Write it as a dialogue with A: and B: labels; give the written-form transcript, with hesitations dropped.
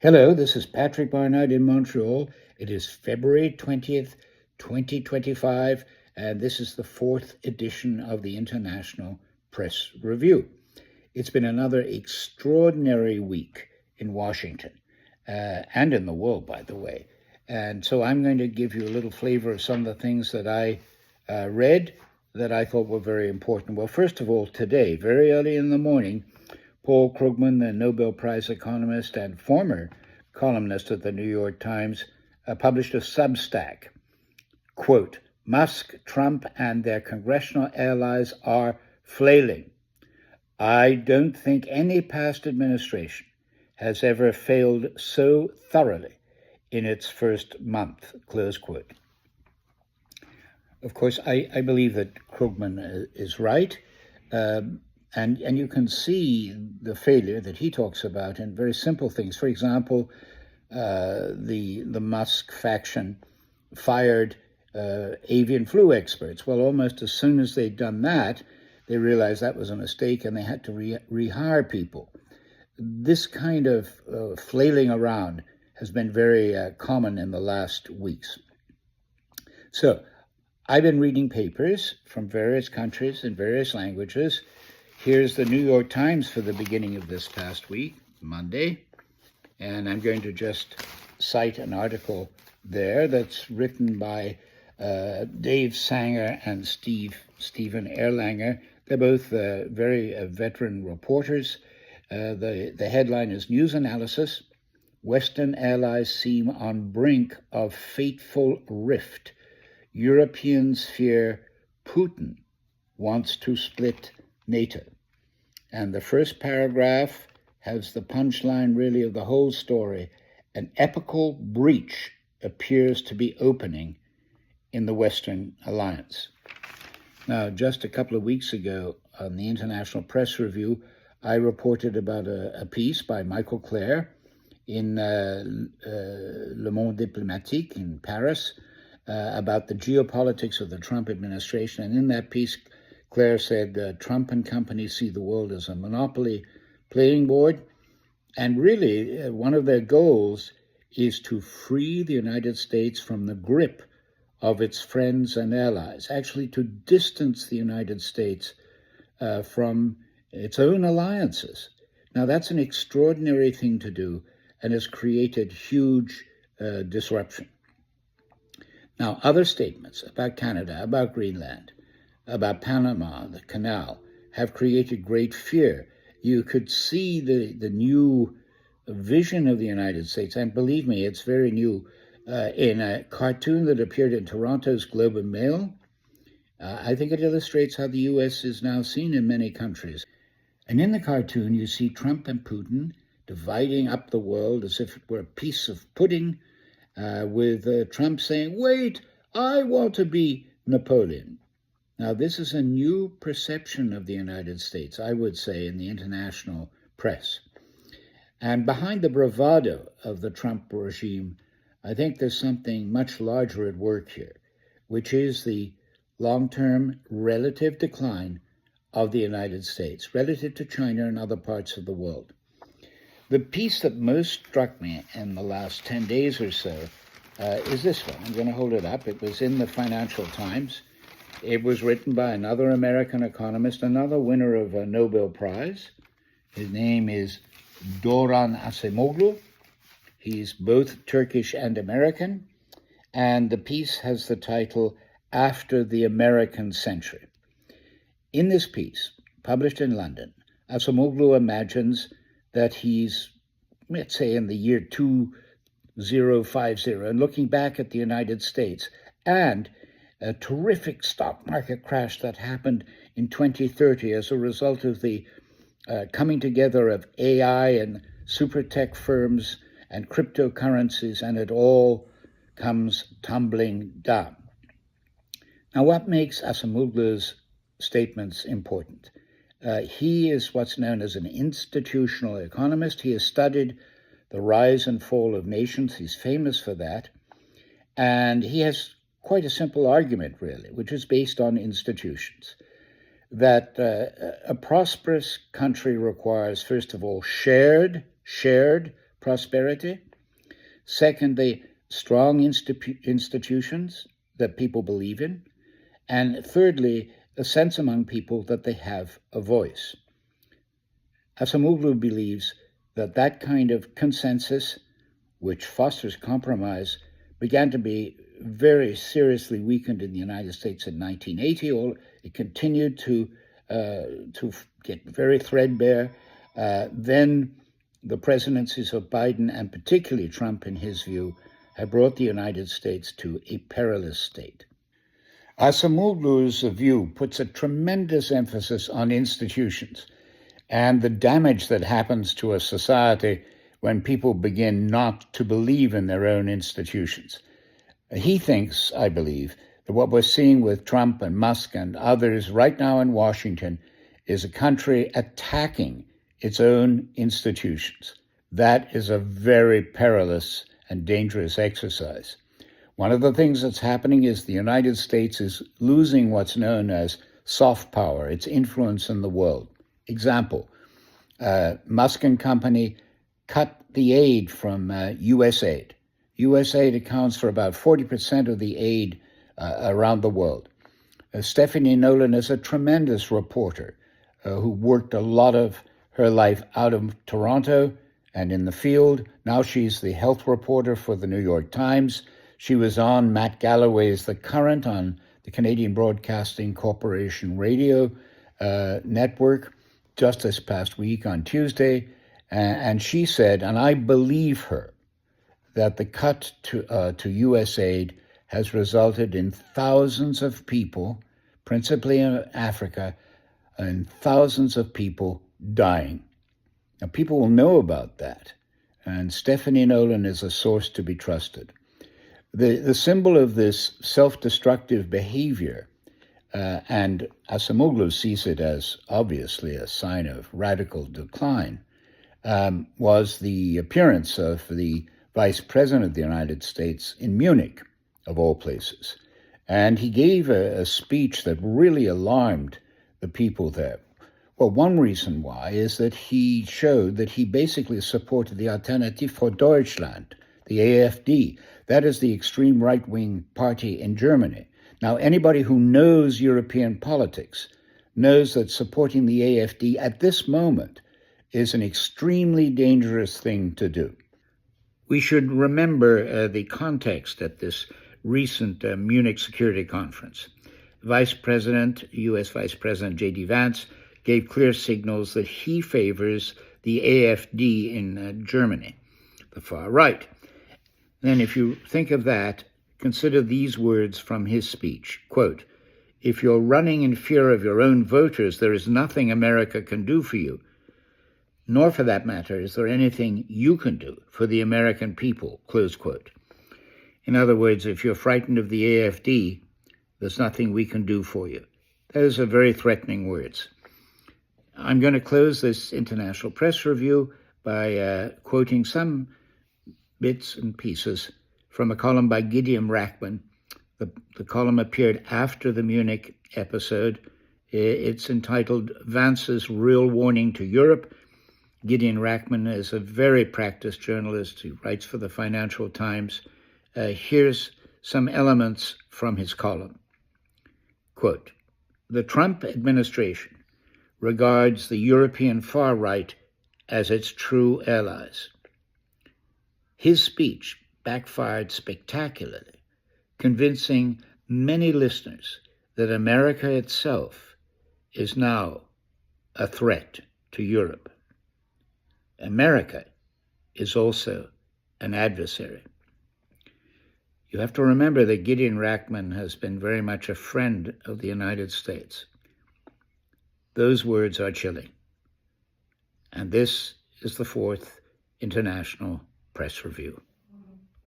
A: Hello, this is Patrick Barnard in Montreal. It is February 20th, 2025, and this is the fourth edition of the International Press Review. It's been another extraordinary week in Washington and in the world, by the way. And so I'm going to give you a little flavor of some of the things that I read that I thought were very important. Well, first of all, today, very early in the morning, Paul Krugman, the Nobel Prize economist and former columnist at the New York Times, published a Substack. Quote, Musk, Trump, and their congressional allies are flailing. I don't think any past administration has ever failed so thoroughly in its first month, close quote. Of course, I believe that Krugman is right. And you can see the failure that he talks about in very simple things. For example, the Musk faction fired avian flu experts. Well, almost as soon as they'd done that, they realized that was a mistake and they had to rehire people. This kind of flailing around has been very common in the last weeks. So I've been reading papers from various countries in various languages. Here's the New York Times for the beginning of this past week, Monday, and I'm going to just cite an article there that's written by Dave Sanger and Stephen Erlanger. They're both very veteran reporters. The headline is News Analysis. Western allies seem on brink of fateful rift. Europeans fear Putin wants to split NATO. And the first paragraph has the punchline really of the whole story. An epical breach appears to be opening in the Western alliance. Now, just a couple of weeks ago on the International Press Review, I reported about a piece by Michael Clare in Le Monde Diplomatique in Paris about the geopolitics of the Trump administration. And in that piece, Clare said Trump and company see the world as a monopoly playing board. And really, one of their goals is to free the United States from the grip of its friends and allies, actually to distance the United States from its own alliances. Now, that's an extraordinary thing to do and has created huge disruption. Now, other statements about Canada, about Greenland, about Panama, the canal, have created great fear. You could see the new vision of the United States, and believe me, it's very new, in a cartoon that appeared in Toronto's Globe and Mail. I think it illustrates how the U.S. is now seen in many countries. And in the cartoon, you see Trump and Putin dividing up the world as if it were a piece of pudding, with Trump saying, wait, I want to be Napoleon. Now, this is a new perception of the United States, I would say, in the international press. And behind the bravado of the Trump regime, I think there's something much larger at work here, which is the long-term relative decline of the United States relative to China and other parts of the world. The piece that most struck me in the last 10 days or so is this one. I'm going to hold it up. It was in the Financial Times. It was written by another American economist, another winner of a Nobel Prize. His name is Doran Acemoglu. He's both Turkish and American. And the piece has the title, After the American Century. In this piece, published in London, Acemoglu imagines that he's, let's say, in the year 2050, and looking back at the United States and a terrific stock market crash that happened in 2030 as a result of the coming together of AI and super tech firms and cryptocurrencies, and it all comes tumbling down. Now, what makes Acemoglu's statements important? He is what's known as an institutional economist. He has studied the rise and fall of nations. He's famous for that. And he has quite a simple argument, really, which is based on institutions, that a prosperous country requires, first of all, shared prosperity. Secondly, strong institutions that people believe in. And thirdly, a sense among people that they have a voice. Acemoglu believes that that kind of consensus, which fosters compromise, began to be very seriously weakened in the United States in 1980. It continued to get very threadbare. Then the presidencies of Biden and particularly Trump, in his view, have brought the United States to a perilous state. Acemoglu's view puts a tremendous emphasis on institutions and the damage that happens to a society when people begin not to believe in their own institutions. He thinks, I believe, that what we're seeing with Trump and Musk and others right now in Washington is a country attacking its own institutions. That is a very perilous and dangerous exercise. One of the things that's happening is the United States is losing what's known as soft power, its influence in the world. Example, Musk and company cut the aid from USAID. USAID accounts for about 40% of the aid around the world. Stephanie Nolan is a tremendous reporter who worked a lot of her life out of Toronto and in the field. Now she's the health reporter for the New York Times. She was on Matt Galloway's The Current on the Canadian Broadcasting Corporation radio network just this past week on Tuesday. And she said, and I believe her, that the cut to USAID has resulted in thousands of people, principally in Africa, and thousands of people dying. Now, people will know about that, and Stephanie Nolan is a source to be trusted. The symbol of this self-destructive behavior, and Acemoglu sees it as obviously a sign of radical decline, was the appearance of the Vice President of the United States in Munich, of all places. And he gave a speech that really alarmed the people there. Well, one reason why is that he showed that he basically supported the Alternative for Deutschland, the AfD. That is the extreme right-wing party in Germany. Now, anybody who knows European politics knows that supporting the AfD at this moment is an extremely dangerous thing to do. We should remember the context at this recent Munich Security Conference. U.S. Vice President J.D. Vance gave clear signals that he favors the AfD in Germany, the far right. Then if you think of that, consider these words from his speech, quote, "If you're running in fear of your own voters, there is nothing America can do for you, nor for that matter is there anything you can do for the American people," close quote. In other words, if you're frightened of the AfD, there's nothing we can do for you. Those are very threatening words. I'm going to close this International Press Review by quoting some bits and pieces from a column by Gideon Rachman. The column appeared after the Munich episode. It's entitled "Vance's Real Warning to Europe." Gideon Rachman is a very practiced journalist. He writes for the Financial Times. Here's some elements from his column. Quote, "The Trump administration regards the European far right as its true allies. His speech backfired spectacularly, convincing many listeners that America itself is now a threat to Europe. America is also an adversary." You have to remember that Gideon Rachman has been very much a friend of the United States. Those words are chilling. And this is the Fourth International Press Review.